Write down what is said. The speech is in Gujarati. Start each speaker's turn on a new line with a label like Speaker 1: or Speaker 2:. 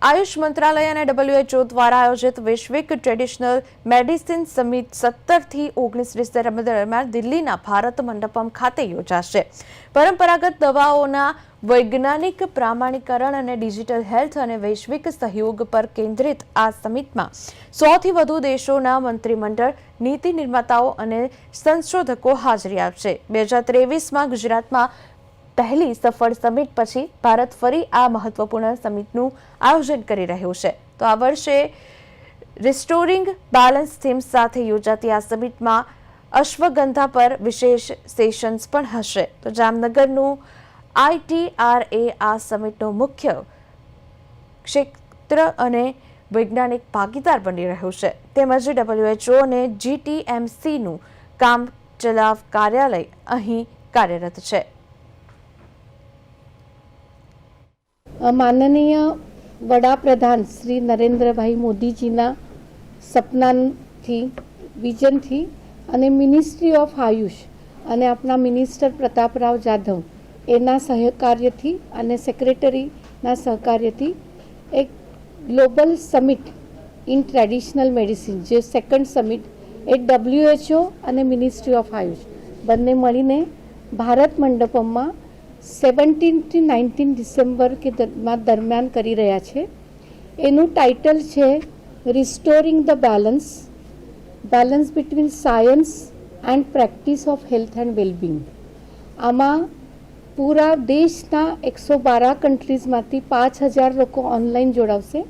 Speaker 1: આયુષ મંત્રાલય અને WHO દ્વારા આયોજિત વૈશ્વિક ટ્રેડિશનલ મેડિસિન સમિટ 17 થી 19 ડિસેમ્બર દરમિયાન દિલ્હીના ભારત મંડપમ ખાતે યોજાશે। પરંપરાગત દવાઓના વૈજ્ઞાનિક પ્રમાણીકરણ અને ડિજિટલ હેલ્થ અને વૈશ્વિક સહયોગ પર કેન્દ્રિત આ સમિટમાં 100 થી વધુ દેશોના મંત્રીમંડળ, નીતિ નિર્માતાઓ અને સંશોધકો હાજરી આપશે। 2023માં ગુજરાતમાં पहली सफल समिट पछी भारत फरी आ महत्वपूर्ण समिटનું आयोजन કરી રહ્યું છે। તો આ વર્ષે રિસ્ટોરિંગ બેલેન્સ થીમ સાથે યોજાતી આ સમિટમાં અશ્વગંધા પર વિશેષ સેશન્સ પણ હશે। તો જામનગરનું ITRA આ સમિટનો મુખ્ય ક્ષેત્ર અને વૈજ્ઞાનિક ભાગીદાર બની રહ્યું છે। તેમજ WHO અને GTMCનું કામ ચલાવ કાર્યાલય અહીં કાર્યરત છે।
Speaker 2: माननीय वडाप्रधान श्री नरेन्द्रभाई मोदीजीना सपनाथी विजनथी अने मिनिस्ट्री ऑफ आयुष अने अपना मिनिस्टर प्रतापराव जाधव एना सहकार्यथी अने सेक्रेटरीना सहकार्यथी एक global summit in traditional medicine J second summit A WHO अने मिनिस्ट्री ऑफ आयुष बंने मळीने भारत मंडपममां 17 થી 19 ડિસેમ્બર के दरमियान करी रह्या छे। एनु टाइटल छे restoring the balance between science and practice of health and wellbeing. आमा पूरा देशना 112 कंट्रीज मांथी 5000 लोग ऑनलाइन जोड़ावशे